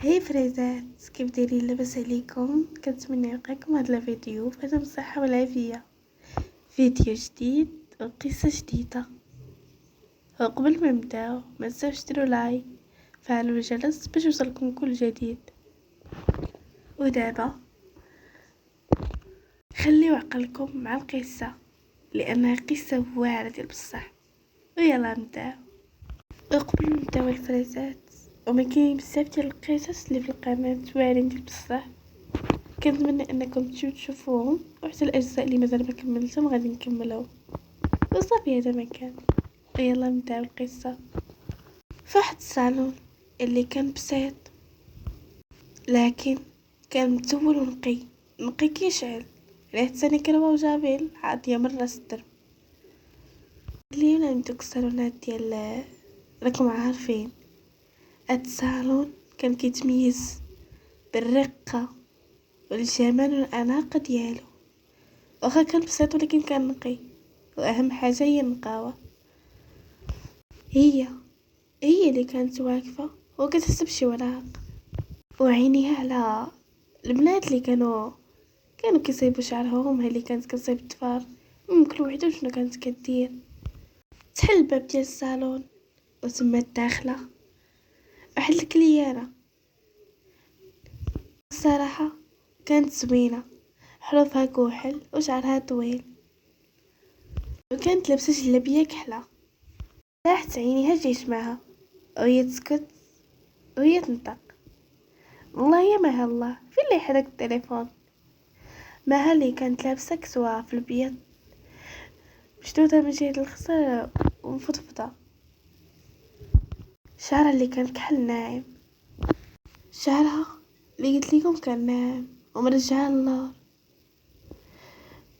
هاي فريزات، كيف دايرين؟ لاباس عليكم؟ كنتمنى يلقاكم هذا الفيديو بخير الصحه والعافيه. فيديو جديد وقصه جديده. وقبل ما نبداو ما تنساوش ديروا لايك، فعلوا الجرس باش يوصلكم كل جديد. ودابا خليو عقلكم مع القصه لانها قصه واعره ديال بصح. ويلا نبداو. وقبل ما نبداو الفريزات، وما كاين بزاف ديال القصص اللي في القناه واعرين ديال بصح، كنتمنى انكم تشوفوهم، وحتى الاجزاء اللي مازال ما كملتهم غادي نكملهم وصافي. هذا ما كان. يلا نبداو القصه. فواحد الصالون اللي كان بسيط لكن كان متول ونقي كيشعل، ريحة ثاني كروه وجابيل عادية من راس الدرب. اليوم عندك الصالونات ديال راكم عارفين. هاد الصالون كان كيتميز بالرقة والجمال والأناقة ديالو، واخا كان بسيط ولكن كان نقي، واهم حاجه هي النقاوه. هي اللي كانت واقفه وكتحسب شي وراق، وعينيها على البنات اللي كانوا كيصيبوا شعرهم. هي اللي كانت كتصيب الضفار، كل وحده شنو كانت كدير. تحل الباب ديال الصالون وتمات داخله واحد الكليانه. الصراحه كانت زوينه، حروفها كحل وشعرها طويل، وكانت لابسه جلابيه كحله. لاحت عينيها جيش معها وهي تسكت وهي تنطق. والله يا مها الله، في اللي حرق التليفون. مها اللي كانت لابسه كسوه في البيض مشدوده من جهه الخصر ومفضفضه، شعرها اللي كان كحل ناعم، شعرها اللي قلت لكم كان ناعم ومرجعه للور،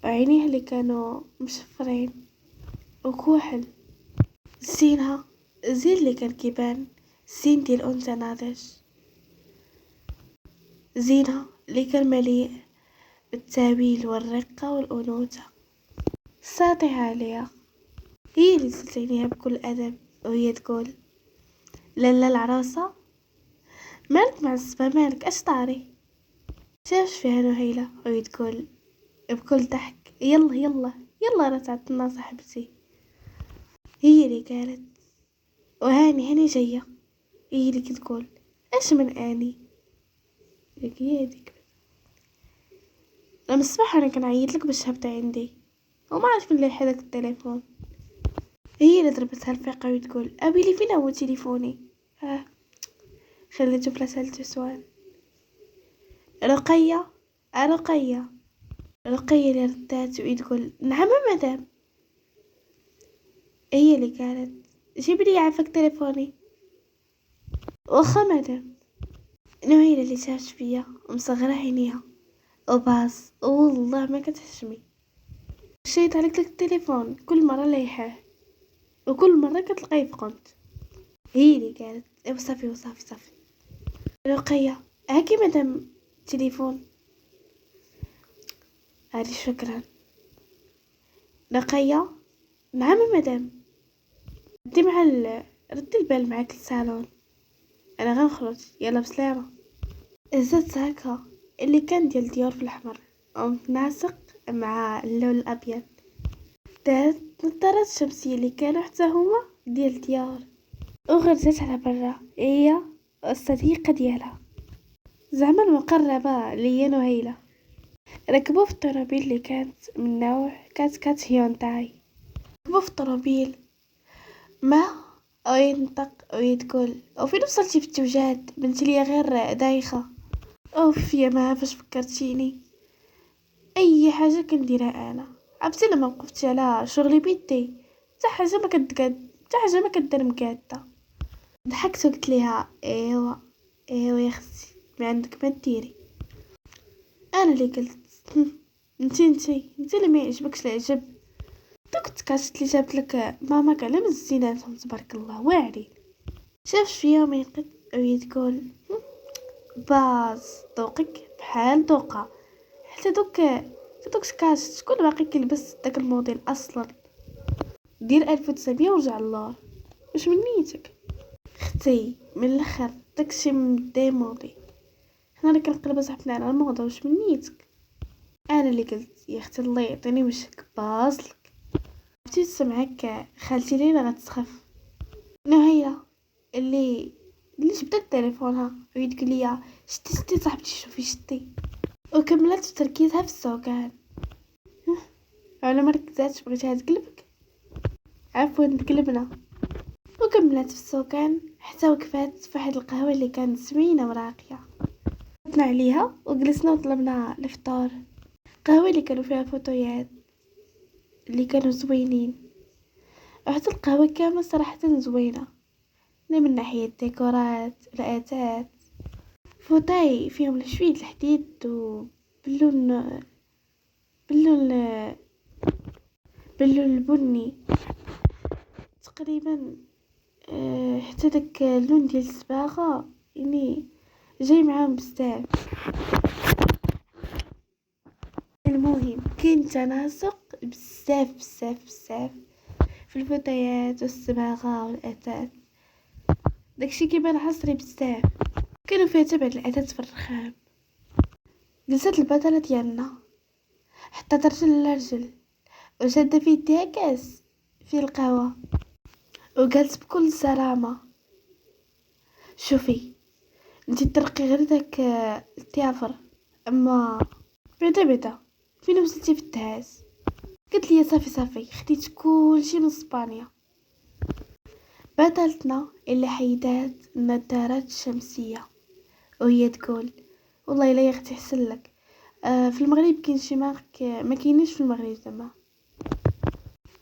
وعينيها اللي كانوا مشفرين وكوحل. زينها زين اللي كان كيبان زين ديال انثى ناضج، زينها اللي كان مليء بالتاويل والرقة والأنوثة. ساطعة عليها، هي اللي زلت عينيها بكل أدب وهي تقول: لالا العروسة، مالك معصبة؟ مالك اش طاري؟ شاف فيها نهيلة وهي تقول بكل ضحك: يلا يلا يلا راه تعطلنا صاحبتي. هي اللي قالت: وهاني جاية. هي اللي كتقول: اش من اني؟ هي هذيك من الصباح انا كنعيط لك باش هبطي عندي وما عرفت من اللي حدك التليفون. هي اللي ضربتها الفيقة وتقول: ابي لي فين هو تليفوني؟ خليته في رسالة جسوان. رقية رقية اللي ردات وتقول: نعم مدام. هي اللي قالت: جيب لي عافاك تليفوني. واخا مدام. نويلة اللي شافت فيا ومصغرة عينيها وباص والله ما كتحشمي، شيت عليك لك التليفون كل مرة لايحاه وكل مرة كتلقاي فقنت. هي اللي قالت: وصافي. رقية هاكي مدام تليفون. هادي شكرا. رقية: نعم مدام. ردي البال معاك للصالون، انا غنخرج، يلا بسلامة. الزت هكا اللي كان ديال ديور في الاحمر ومتناسق مع اللون الابيض، دات نظارات الشمسية اللي كانوا حتى هما ديال ديار، وخرجت على برا هي الصديقة ديالها، زعما المقربة ليا نهيلة. ركبوا في الطوموبيل اللي كانت من نوع كات هيونداي. ركبوا في الطوموبيل ما ينطق ويتقول: وفين وصلتي في التوجات؟ بنتي ليا غير دايخة. اوف يا ما فاش فكرتيني، اي حاجه كنديرها انا عرفتي لما وقفتي على شغلي بيدي حتى حاجه ما كدير مقاده. ضحكت وقلت ليها: ايوا يا اختي، ما عندك ما ديري. انا اللي قلت: انتي اللي ما يعجبكش العجب. كنت كاشت اللي جابت لك ماما كاع من الزيناتهم تبارك الله واعرين. شاف فيها ميقت وهي تقول: باز ذوقك بحال ذوقها، حتى دوك شكاش شكون باقي كيلبس داك الموديل اصلا؟ دير 1900 ورجع للور، واش من نيتك اختي؟ من الاخر داكشي مديموضي. حنا اللي كنقلبو صاحبنا على الموضة، واش من نيتك؟ انا اللي قلت يا اختي الله يعطيني وشك باصلك. عرفتي سمعك خالتي ليلى غتسخف. نهيلة اللي جبدت تليفونها وهي تقول لي شتي صاحبتي شوفي شتي، وكملت في تركيزها في السوقان. على ما ركزاتش بغيتها تقلبك، عفوا تقلبنا. وكملت في السوقان حتى وقفات في واحد القهوه اللي كانت زوينه وراقيه. طلعنا عليها وجلسنا وطلبنا الفطور. قهوه اللي كانوا فيها فوتويات اللي كانوا زوينين، وحتى القهوه كامله صراحه زوينه، لا من ناحيه الديكورات والاتات. فوتاي فيهم شويه الحديد وباللون باللون باللون البني تقريبا. حتى داك اللون ديال الصباغه يعني جاي معاهم بزاف. المهم كاين تناسق بزاف بزاف بزاف في الفتيات والصباغه والاثاث، داكشي كيبان حصري بزاف. كانوا فيها تبع الاثاث في الرخام. جلسات البطله ديالنا حطت رجل لرجل وشاده في يديها كاس في القهوه وقالت بكل سلامه شوفي انتي ترقي غير داك التيافر، اما بعدا فين وصلتي في التهاز؟ قلت لي صافي خديت كلشي من اسبانيا. بطلتنا اللي حيدات النظارات الشمسيه وهي تقول والله الا يا اختي احسن لك. في المغرب كاين شي مارك ما كاينينش في المغرب زعما،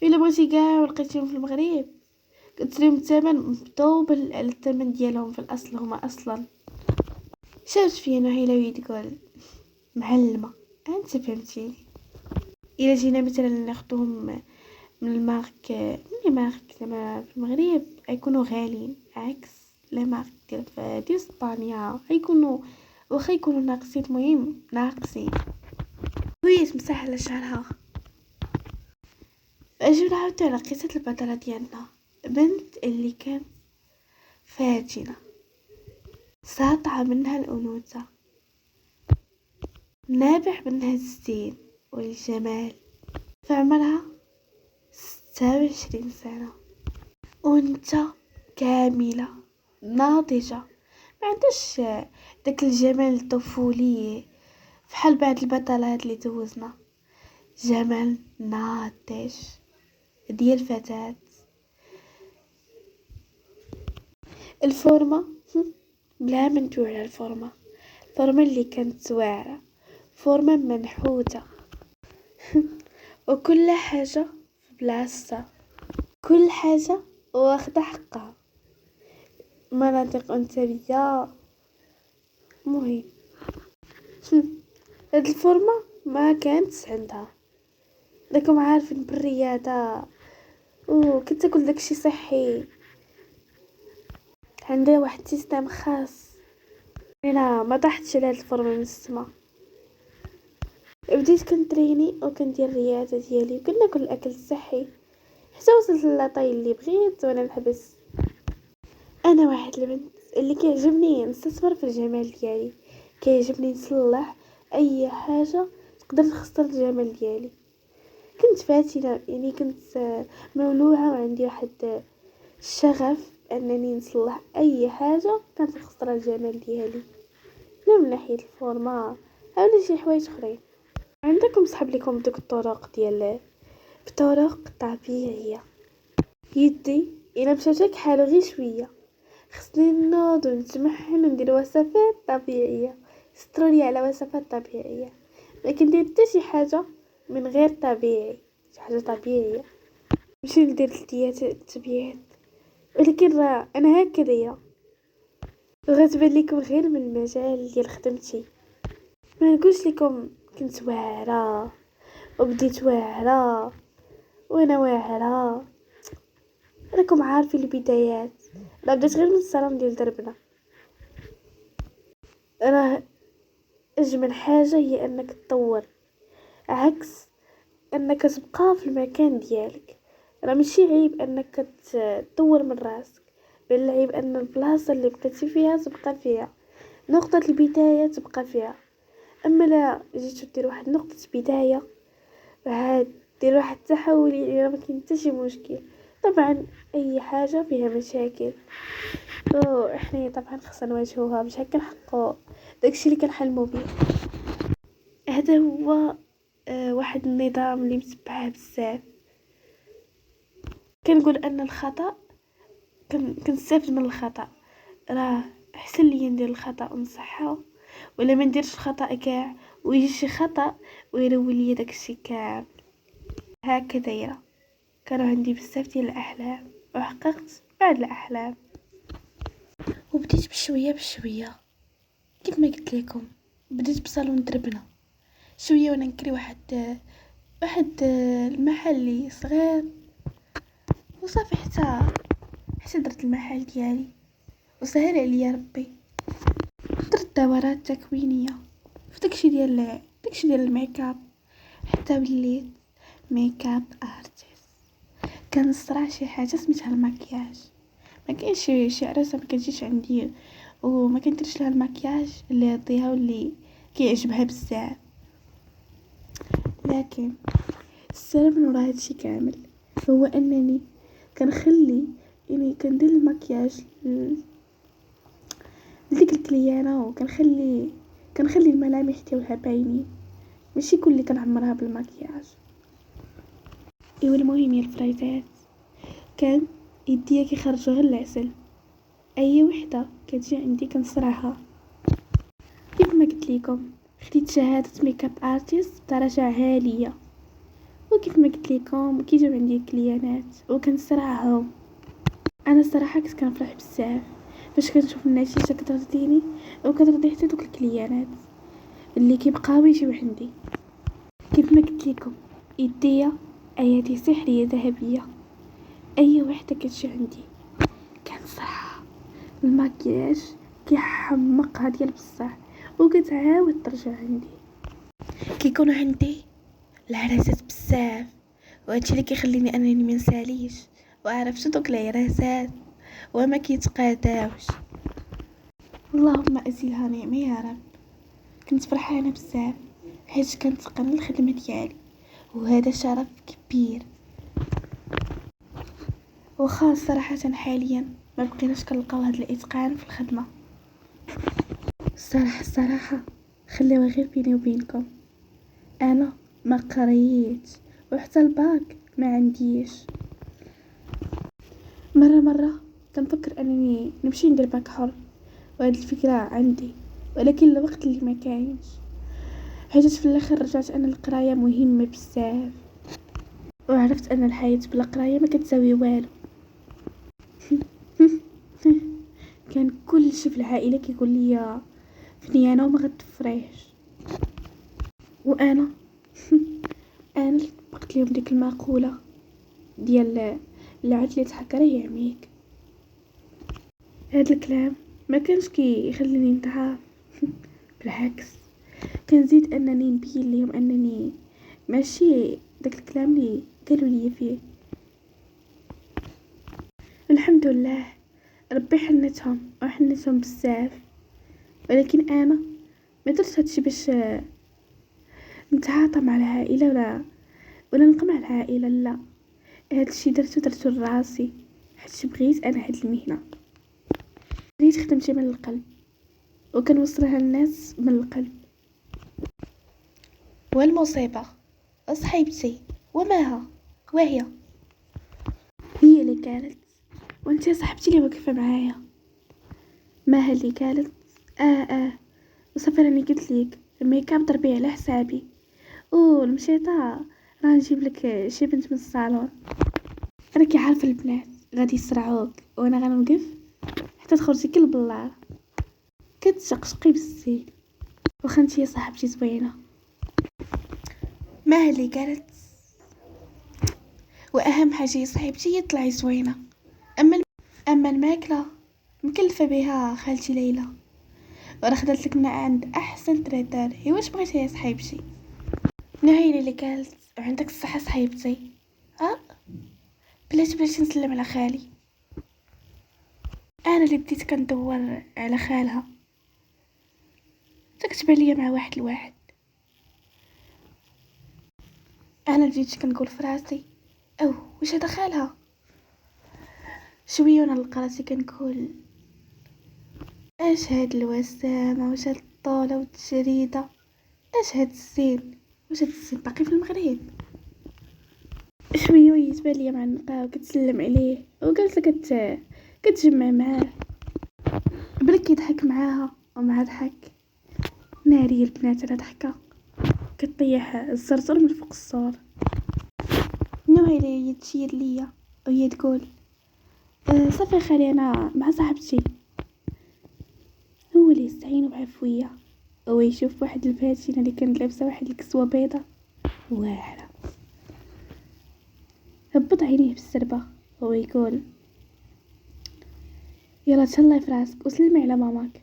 الا بغيتي كاع ولقيتيهم في المغرب قلت لهم الثمن مدوبل على الثمن ديالهم في الاصل. هما اصلا شافت فيا نهيله وهي تقول معلمه انت فهمتيني. الا جينا مثلا ناخذهم من المارك زعما في المغرب غيكونوا غاليين، عكس لي مارك ديال اسبانيا غيكونوا واخا يكونوا ناقصين، المهم ناقصين. وهي تمسح على شعرها. اجيو نعاودو على قصه البطله ديالنا، بنت اللي كان فاتنه ساطعه منها الانوثه، نابع منها الزين والجمال، في عمرها 26 سنة وانت كاملة ناضجة، ما عندهاش داك الجمال الطفولي فحال بعض البطلات اللي دوزنا. جمال ناضج ديال فتاة. الفورمة بلا ما ندوي على الفورمة اللي كانت واعرة، فورمة منحوتة وكل حاجة في بلاصتها، كل حاجة واخدة حقها، مناطق أنثوية. مهم هاد الفورمة ما كانت عندها، راكم عارفين بالرياضة وكنت تاكل داكشي صحي، عندها واحد سيستم خاص. انا ما طاحتش على هاد الفورمة من السما. بديت كنتريني وكندير الرياضة ديالي وكناكل الاكل الصحي حتى وصلت للاطاي اللي بغيت وانا نحبس. انا واحد البنت اللي كيعجبني نستثمر في الجمال ديالي، كيعجبني نصلح اي حاجه تقدر تخسر الجمال ديالي. كنت فاتنه يعني كنت مولوعه وعندي واحد الشغف انني نصلح اي حاجه كانت تخسر الجمال ديالي، لا من ناحيه الفورما او شي حوايج اخرين. عندكم صحاب لكم دوك الطرق ديال بطرق طبيعيه. يدي الا مشاتك حالو غير شويه خصني نوض ونتمحن وندير وصفات طبيعيه، سترولي على وصفات طبيعيه، ما كندير حتى شي حاجه من غير طبيعي، شي حاجه طبيعيه ماشي ندير التبيات. ولكن راه انا هكذايا وغتبان لكم غير من المجال ديال خدمتي. ما نقولش لكم كنت واعره وبديت واعره وانا واعره، راكم عارفين البدايات. لا بديت غير من الصالون ديال دربنا. راه اجمل حاجه هي انك تطور، عكس انك تبقى في المكان ديالك. راه ماشي عيب انك تطور من راسك، بالعيب أن البلاصة اللي بقيتي فيها تبقى فيها، نقطة البداية تبقى فيها. أما لا جيتو دير واحد نقطة بداية وعاد دير واحد التحول، يعني راه مكاين حتى شي مشكل. طبعا أي حاجة فيها مشاكل وإحنا طبعا خصنا نواجهوها باش هكا نحققو داكشي اللي كنحلمو بيه. هذا هو واحد النظام اللي متبعه بزاف. كنقول ان الخطأ كنستافد من الخطأ، راه احسن لي ندير الخطأ ونصحو ولا ما نديرش الخطأ كاع ويجي شي خطأ ويرول لي داكشي كامل. هكا دايره. كانوا عندي بزاف ديال الاحلام وحققت بعض الاحلام، وبديت بشويه بشويه كيف ما قلت لكم. بديت بصالون دربنا شويه وانا نكري واحد المحل صغير، وصافي حتى درت المحل ديالي وسهل عليا ربي. درت دورات تكوينيه في داكشي ديال الميكاب، حتى وليت ميكاب ارتست. كنصرع شي حاجه سميتها المكياج. ما كاينش شي عروسه ما كتجيش عندي وما كنديرش لها المكياج اللي يعطيها واللي كيعجبها بزاف. لكن السر من وراء هادشي كامل هو انني كنخلي يعني كندير المكياج لديك الكليانه، وكنخلي الملامح ديالها باينين، ماشي كلي كنعمرها بالمكياج. ايوا المهم يا الفريزات، كان يديا كيخرجوا غير العسل. اي وحده كتجي عندي كنصرعها. كيف ما قلت لكم خديت شهاده ميكاب ارتست بدرجه عاليه، وكيف ما قلت لكم كيجيو عندي الكليانات وكنصرعهم. انا الصراحه كنت كنفرح بزاف فاش كنشوف النتيجه كترضيني وكترضي حتى دوك الكليانات اللي كيبقاو يجيو عندي. كيف ما قلت لكم يديا ايادي سحريه ذهبيه. اي وحده كتجي عندي كنصرعها، المكياج كيحمقها ديال بصح وكتعاود ترجع عندي. كيكونوا عندي العراسات بزاف، وهادشي اللي كيخليني انني ما نساليش وعرفت دوك العراسات وما كيتقاداوش. اللهم ازيلها نعمه يا رب. كنت فرحانه بزاف حيت كنتقن الخدمه ديالي وهذا شرف كبير. وخا صراحه حاليا ما بقيناش كنلقاو هذا الاتقان في الخدمه. الصراحه خليوها غير بيني وبينكم، انا ما قريت وحتى الباك ما عنديش. مره كنفكر انني نمشي ندير باك حر، وهاد الفكره عندي ولكن الوقت اللي ما كاينش. حيت في الاخر رجعت ان القرايه مهمه بزاف، وعرفت ان الحياه بلا قرايه ما كتساوي والو. كان كل شي في العائله كيقول لي فنيانه وما غتفريش، وانا انا اللي طبقت لهم ديك المقوله ديال العدل يتحكر يعميك. هاد الكلام ما كانش كيخليني نتعب، بالعكس كنزيد انني نبين لهم انني ماشي داك الكلام اللي قالوا لي فيه. الحمد لله ربي حنتهم بزاف، ولكن انا ما درت هادشي باش نتعاطى مع العائله ولا نقمع العائله، لا. هادشي درتو لراسي حيت بغيت انا هاد المهنه، بغيت خدمتي من القلب وكنوصلها للناس من القلب. والمصيبه صاحبتي وماها وهي هي اللي قالت، وانت يا صاحبتي اللي واقفه معايا. ماها اللي قالت وصافي راني قلت لك الميكاب ضربي على حسابي، المشيطه راه نجيب لك شي بنت من الصالون. راكي عارفه البنات غادي يسرعوك وانا غنوقف حتى تخرجي كل بالله كتشقشقي بالزين. واخا انت يا صاحبتي زوينه. ماها اللي قالت، واهم حاجه يا صاحبتي هي طلعي زوينه. اما الماكله مكلفه بها خالتي ليلى، وراه خدات لك من عند احسن تريتار. هي واش بغيتي يا صاحبتي؟ نهيلي اللي قالت وعندك الصحه صاحبتي. بلاتي نسلم على خالي. انا اللي بديت كندور على خالها، تكتب عليا مع واحد الواحد. انا بديت كنقول في راسي، او واش هذا خالها؟ شويه وانا نلقى راسي كنقول اش هاد الوسامه، واش هاد الطوله والتجريده، اش هاد الزين، واش هاد الزين باقي في المغرب؟ شويه ويتبان ليا مع النقاو كتسلم عليه وجالسه كتجمع معاه، بلا كيضحك معاها ومع ضحك. ناري البنات على ضحكه كطيح الزرزر من فوق السور. نوهيلة هي تشير ليا وهي تقول صافي خالي انا مع صاحبتي. هو اللي يستعينوا بعفويه، هو يشوف واحد الفاتنه اللي كانت لابسه واحد الكسوه بيضه واعره، هبط عينيه بالسربه هو يقول يلا تهلاي في راسك وسلمي على ماماك.